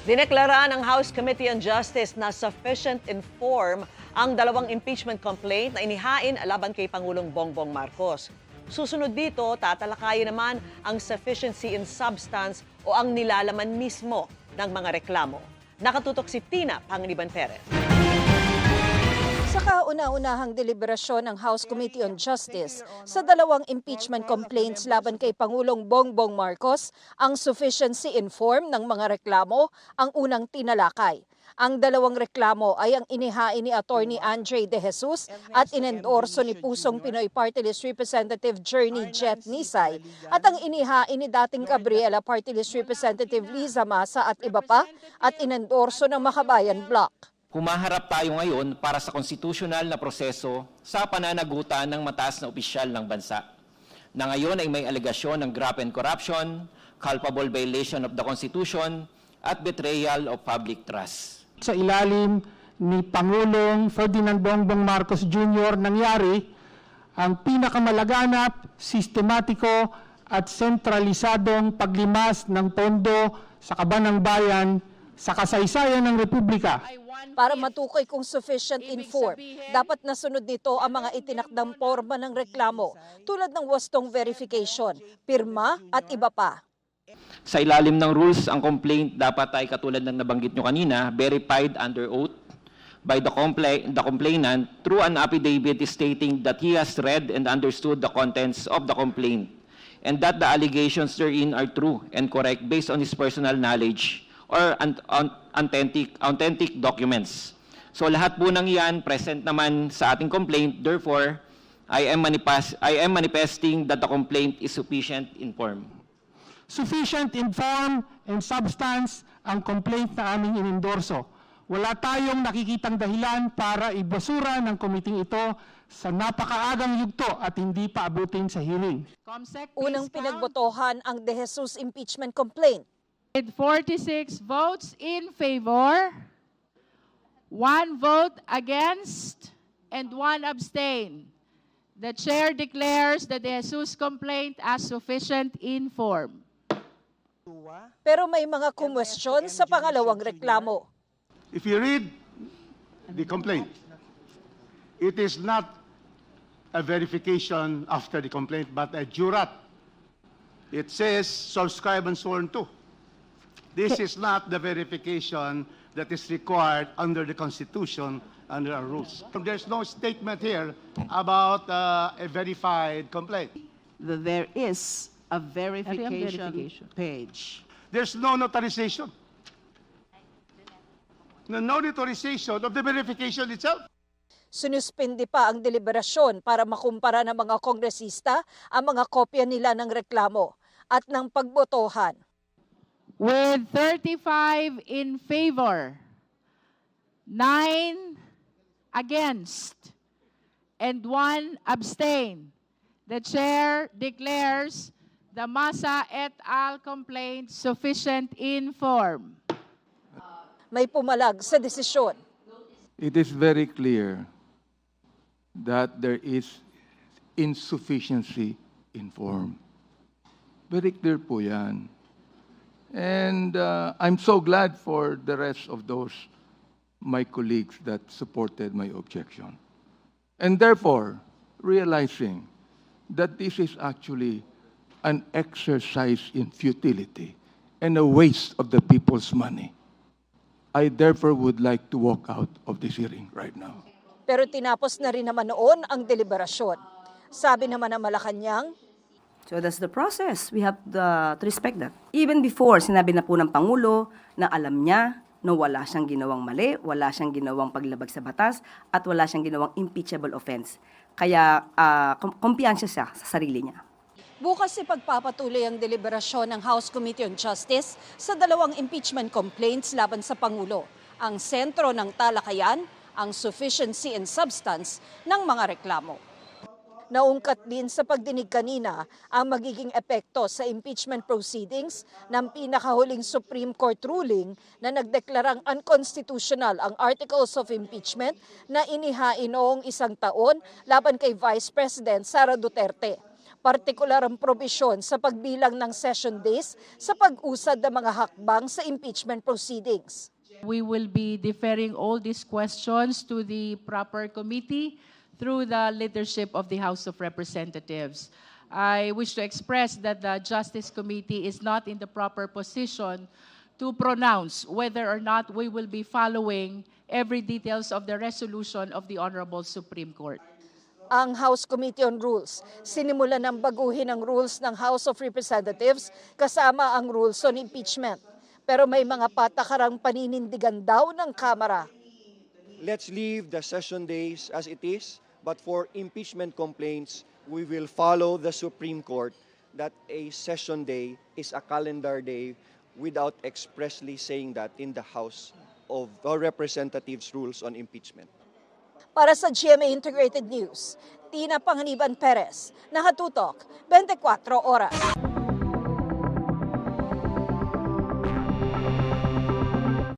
Dineklara ng House Committee on Justice na sufficient in form ang dalawang impeachment complaint na inihain laban kay Pangulong Bongbong Marcos. Susunod dito, tatalakayin naman ang sufficiency in substance o ang nilalaman mismo ng mga reklamo. Nakatutok si Tina Panganiban Perez. Sa kauna-unahang deliberasyon ng House Committee on Justice sa dalawang impeachment complaints laban kay Pangulong Bongbong Marcos, ang sufficiency in form ng mga reklamo ang unang tinalakay. Ang dalawang reklamo ay ang inihain ni Attorney Andre De Jesus at inendorso ni Pusong Pinoy Party List Representative Journey Jet Nisay at ang inihain ni dating Gabriela Party List Representative Liza Masa at iba pa at inendorso ng Makabayan Bloc. Humaharap tayo ngayon para sa konstitusyonal na proseso sa pananagutan ng mataas na opisyal ng bansa, na ngayon ay may alegasyon ng graft and corruption, culpable violation of the Constitution, at betrayal of public trust. Sa ilalim ni Pangulong Ferdinand Bongbong Marcos Jr. nangyari ang pinakamalaganap, sistematiko at sentralisadong paglimas ng pondo sa kaban ng bayan sa kasaysayan ng Republika. Para matukoy kung sufficient in form, dapat nasunod nito ang mga itinakdang forma ng reklamo tulad ng wastong verification, pirma at iba pa. Sa ilalim ng rules, ang complaint dapat ay katulad ng nabanggit nyo kanina, verified under oath by the complainant through an affidavit stating that he has read and understood the contents of the complaint and that the allegations therein are true and correct based on his personal knowledge or authentic documents. So lahat po ng iyan present naman sa ating complaint. Therefore, I am manifesting that the complaint is sufficient in form. Sufficient in form and substance ang complaint na aming inendorso. Wala tayong nakikitang dahilan para ibasura ng komiting ito sa napakaagang yugto at hindi pa abutin sa hearing. Unang pinagbotohan ang De Jesus impeachment complaint. With 46 votes in favor, 1 vote against, and 1 abstain, the chair declares the De Jesus complaint as sufficient in form. Pero may mga kumwestiyon sa pangalawang reklamo. If you read the complaint, it is not a verification after the complaint, but a jurat. It says subscribe and sworn to. This is not the verification that is required under the Constitution, under our rules. There's no statement here about a verified complaint. There is a verification page. There's no notarization. No notarization of the verification itself. Sinuspindi pa ang deliberasyon para makumpara ng mga kongresista ang mga kopya nila ng reklamo at ng pagbotohan. With 35 in favor, 9 against, and 1 abstain, the chair declares the Masa et al. Complaint sufficient in form. May pumalag sa desisyon. It is very clear that there is insufficiency in form. Very clear po yan. And I'm so glad for the rest of those, my colleagues, that supported my objection. And therefore, realizing that this is actually an exercise in futility and a waste of the people's money, I therefore would like to walk out of this hearing right now. Pero tinapos na rin naman noon ang deliberasyon. Sabi naman ng Malacanang, So that's the process. We have to respect that. Even before, sinabi na po ng Pangulo na alam niya na wala siyang ginawang mali, wala siyang ginawang paglabag sa batas, at wala siyang ginawang impeachable offense. Kaya kumpiyansya siya sa sarili niya. bukas ipagpapatuloy ang deliberasyon ng House Committee on Justice sa dalawang impeachment complaints laban sa Pangulo. Ang sentro ng talakayan, ang sufficiency and substance ng mga reklamo. Naungkat din sa pagdinig kanina ang magiging epekto sa impeachment proceedings ng pinakahuling Supreme Court ruling na nagdeklarang unconstitutional ang Articles of Impeachment na inihain noong 1 taon laban kay Vice President Sara Duterte. Partikular ang probisyon sa pagbilang ng session days sa pag-usad ng mga hakbang sa impeachment proceedings. We will be deferring all these questions to the proper committee through the leadership of the House of Representatives. I wish to express that the Justice Committee is not in the proper position to pronounce whether or not we will be following every details of the resolution of the Honorable Supreme Court. Ang House Committee on Rules sinimulan ng baguhin ang rules ng House of Representatives kasama ang rules on impeachment. Pero may mga patakarang paninindigan daw ng Kamara. Let's leave the session days as it is, but for impeachment complaints, we will follow the Supreme Court that a session day is a calendar day without expressly saying that in the House of Representatives rules on impeachment. Para sa GMA Integrated News, Tina Panganiban Perez, Nakatutok, 24 Oras.